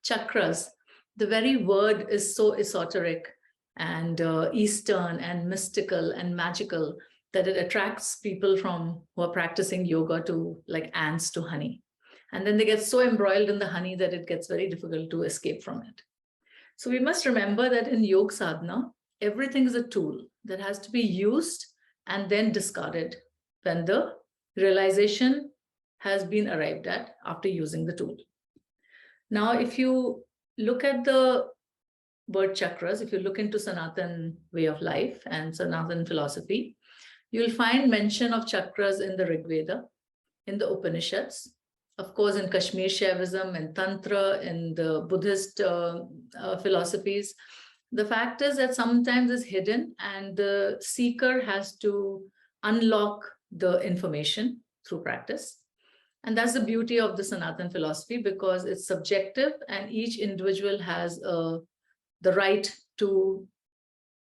chakras, the very word is so esoteric and Eastern and mystical and magical that it attracts people who are practicing yoga to like ants to honey. And then they get so embroiled in the honey that it gets very difficult to escape from it. So we must remember that in yoga sadhana, everything is a tool that has to be used and then discarded when the realization has been arrived at after using the tool. Now, if you look at the word chakras, if you look into Sanatan way of life and Sanatan philosophy, you'll find mention of chakras in the Rig Veda, in the Upanishads, of course, in Kashmir Shaivism and Tantra, in the Buddhist philosophies. The fact is that sometimes it's hidden and the seeker has to unlock the information through practice. And that's the beauty of the Sanatan philosophy, because it's subjective and each individual has the right to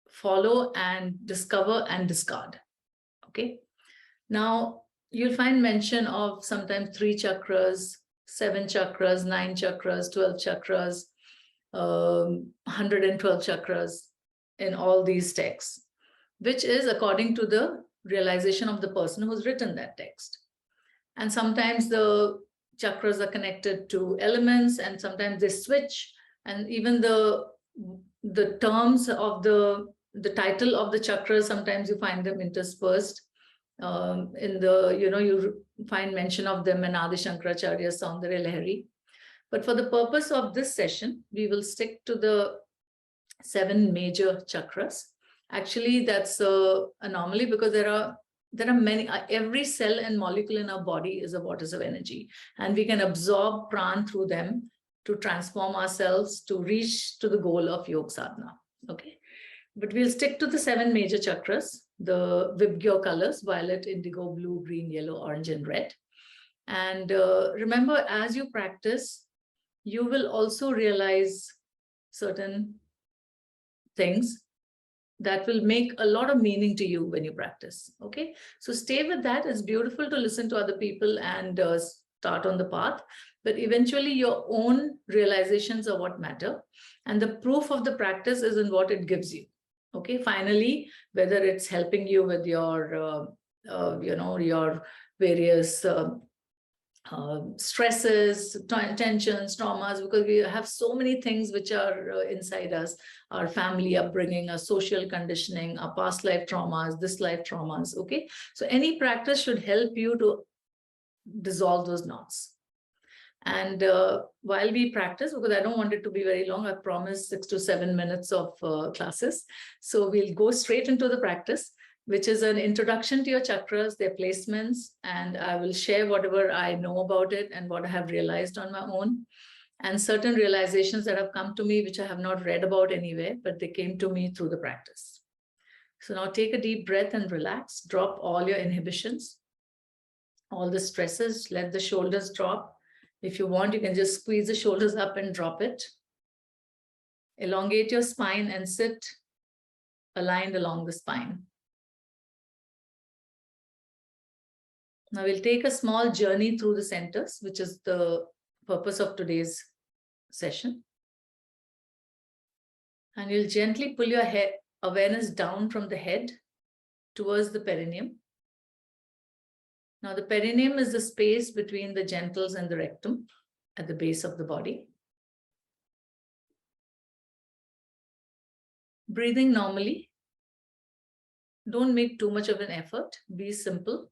follow and discover and discard. Okay. Now, you'll find mention of sometimes 3 chakras, 7 chakras, 9 chakras, 12 chakras, 112 chakras in all these texts, which is according to the realization of the person who's written that text. And sometimes the chakras are connected to elements and sometimes they switch, and even the terms of the title of the chakras, sometimes you find them interspersed. In the, you find mention of them in Adi Shankaracharya's Saundarya Lahari. But for the purpose of this session, we will stick to the 7 major chakras. Actually, that's an anomaly because there are many, every cell and molecule in our body is a vortex of energy, and we can absorb pran through them to transform ourselves to reach to the goal of yoga sadhana. Okay, but we'll stick to the 7 major chakras, the Vibgyo colors: violet, indigo, blue, green, yellow, orange, and red. And remember, as you practice, you will also realize certain things that will make a lot of meaning to you when you practice. Okay, so stay with that. It's beautiful to listen to other people and start on the path, but eventually your own realizations are what matter, and the proof of the practice is in what it gives you. Okay, finally, whether it's helping you with your your various stresses, tensions, traumas, because we have so many things which are inside us, our family upbringing, our social conditioning, our past life traumas, this life traumas. Okay, so any practice should help you to dissolve those knots. And while we practice, because I don't want it to be very long, I promised 6 to 7 minutes of classes. So we'll go straight into the practice, which is an introduction to your chakras, their placements, and I will share whatever I know about it and what I have realized on my own, and certain realizations that have come to me, which I have not read about anywhere, but they came to me through the practice. So now take a deep breath and relax. Drop all your inhibitions, all the stresses. Let the shoulders drop. If you want, you can just squeeze the shoulders up and drop it. Elongate your spine and sit aligned along the spine. Now we'll take a small journey through the centers, which is the purpose of today's session. And you'll gently pull your head awareness down from the head towards the perineum. Now the perineum is the space between the genitals and the rectum at the base of the body. Breathing normally. Don't make too much of an effort. Be simple.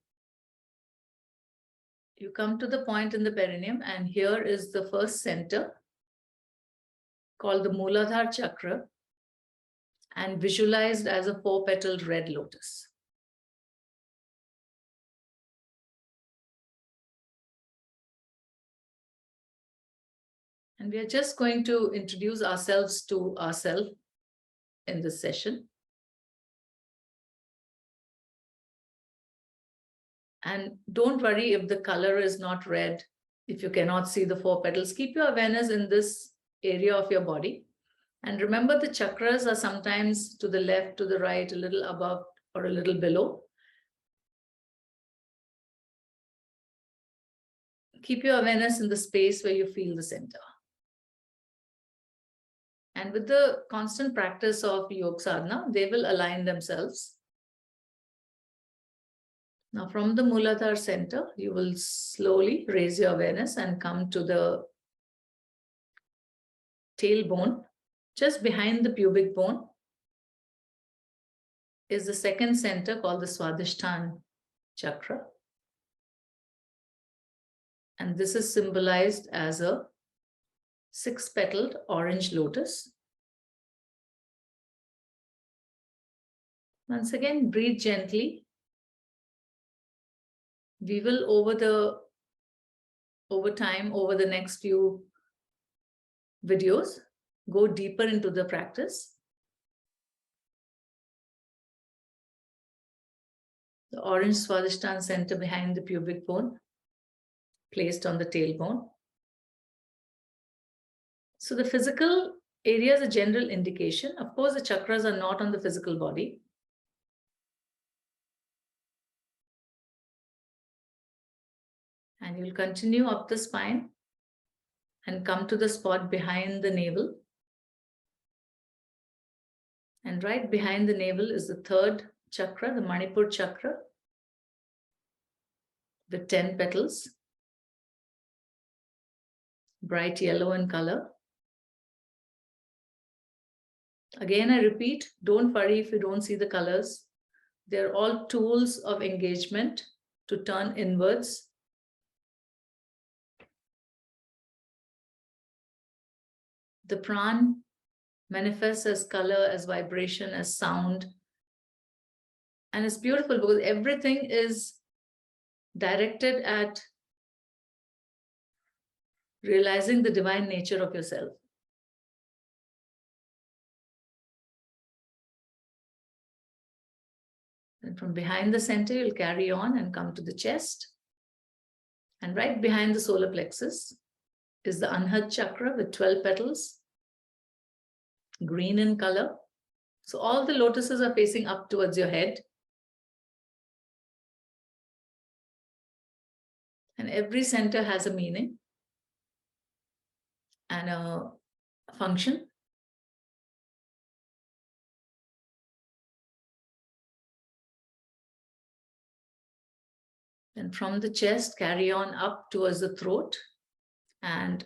You come to the point in the perineum, and here is the first center called the Muladhar Chakra, and visualized as a 4-petaled red lotus. And we are just going to introduce ourselves to ourselves in this session. And don't worry if the color is not red, if you cannot see the 4 petals. Keep your awareness in this area of your body. And remember, the chakras are sometimes to the left, to the right, a little above or a little below. Keep your awareness in the space where you feel the center. And with the constant practice of yoga sadhana, they will align themselves. Now, from the Muladhar center, you will slowly raise your awareness and come to the tailbone. Just behind the pubic bone is the second center called the Swadeshtan Chakra. And this is symbolized as a 6-petaled orange lotus. Once again, breathe gently. We will over the next few videos, go deeper into the practice. The orange Swadhisthana center behind the pubic bone, placed on the tailbone. So the physical area is a general indication. Of course, the chakras are not on the physical body. And you'll continue up the spine and come to the spot behind the navel. And right behind the navel is the 3rd chakra, the Manipur Chakra, with 10 petals, bright yellow in color. Again, I repeat, don't worry if you don't see the colors. They're all tools of engagement to turn inwards. The pran manifests as color, as vibration, as sound. And it's beautiful because everything is directed at realizing the divine nature of yourself. And from behind the center, you'll carry on and come to the chest. And right behind the solar plexus is the Anhad Chakra with 12 petals, green in color. So all the lotuses are facing up towards your head. And every center has a meaning and a function. And from the chest, carry on up towards the throat. And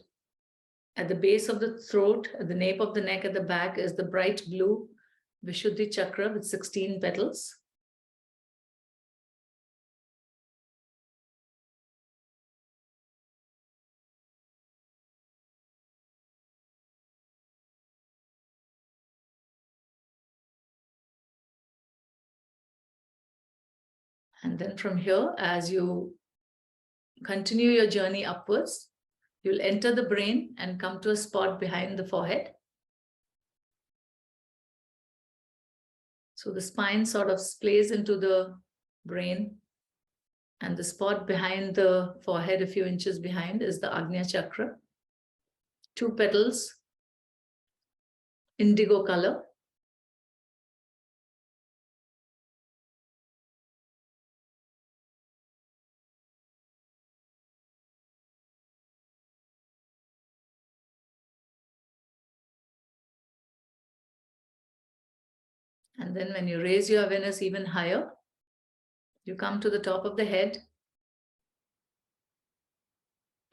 at the base of the throat, at the nape of the neck, at the back is the bright blue Vishuddhi Chakra with 16 petals. And then from here, as you continue your journey upwards, you'll enter the brain and come to a spot behind the forehead. So the spine sort of splays into the brain, and the spot behind the forehead, a few inches behind, is the Agnya Chakra. 2 petals, indigo color. And then when you raise your awareness even higher, you come to the top of the head,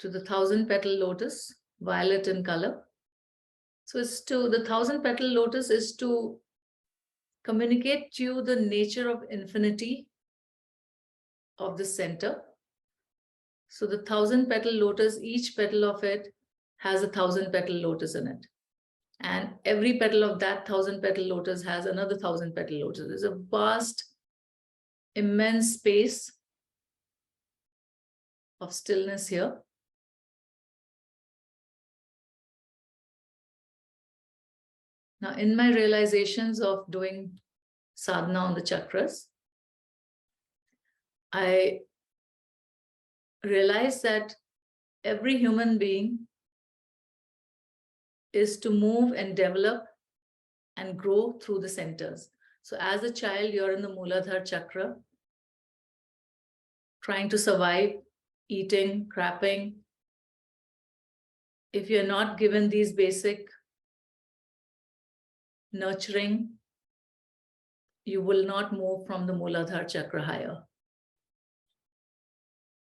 to the 1,000-petal lotus, violet in color. So it's the 1,000-petal lotus is to communicate to you the nature of infinity of the center. So the 1,000-petal lotus, each petal of it has a 1,000-petal lotus in it. And every petal of that 1,000-petal lotus has another 1,000-petal lotus. There's a vast, immense space of stillness here. Now, in my realizations of doing sadhana on the chakras, I realized that every human being is to move and develop and grow through the centers. So as a child, you're in the Muladhar Chakra, trying to survive, eating, crapping. If you're not given these basic nurturing, you will not move from the Muladhar Chakra higher.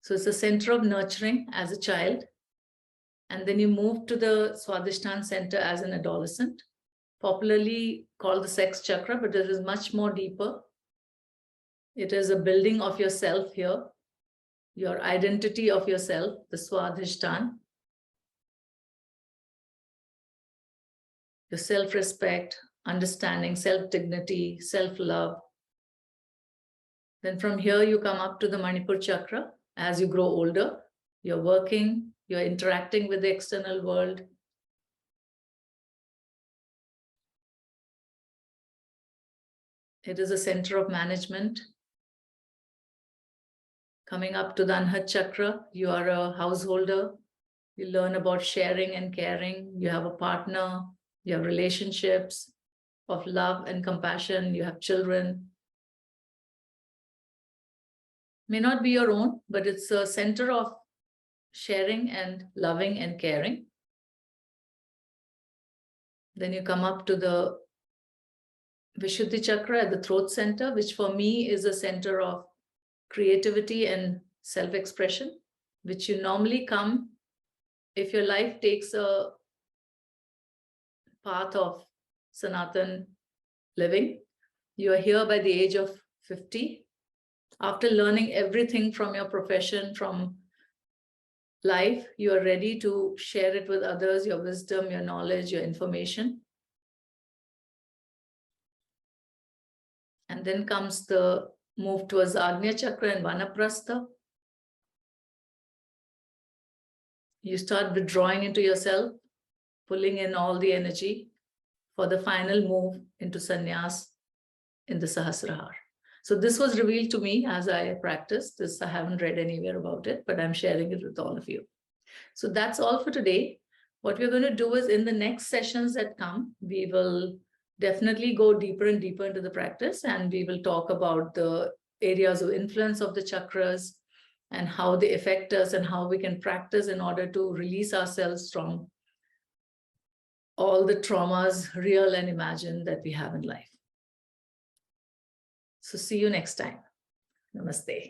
So it's the center of nurturing as a child. And then you move to the Swadeshtan center as an adolescent, popularly called the sex chakra, but it is much more deeper. It is a building of yourself here, your identity of yourself, the Swadhisthana, your self-respect, understanding, self-dignity, self-love. Then from here, you come up to the Manipur Chakra. As you grow older, you're working, you're interacting with the external world. It is a center of management. Coming up to the Anhad Chakra, you are a householder. You learn about sharing and caring. You have a partner. You have relationships of love and compassion. You have children. May not be your own, but it's a center of sharing and loving and caring. Then you come up to the Vishuddhi Chakra at the throat center, which for me is a center of creativity and self-expression, which you normally come if your life takes a path of Sanatan living. You are here by the age of 50. After learning everything from your profession, from life, you are ready to share it with others, your wisdom, your knowledge, your information. And then comes the move towards Agnya Chakra and Vanaprastha. You start withdrawing into yourself, pulling in all the energy for the final move into sannyas in the Sahasrahar. So this was revealed to me as I practiced this. I haven't read anywhere about it, but I'm sharing it with all of you. So that's all for today. What we're going to do is in the next sessions that come, we will definitely go deeper and deeper into the practice, and we will talk about the areas of influence of the chakras and how they affect us and how we can practice in order to release ourselves from all the traumas, real and imagined, that we have in life. So see you next time. Namaste.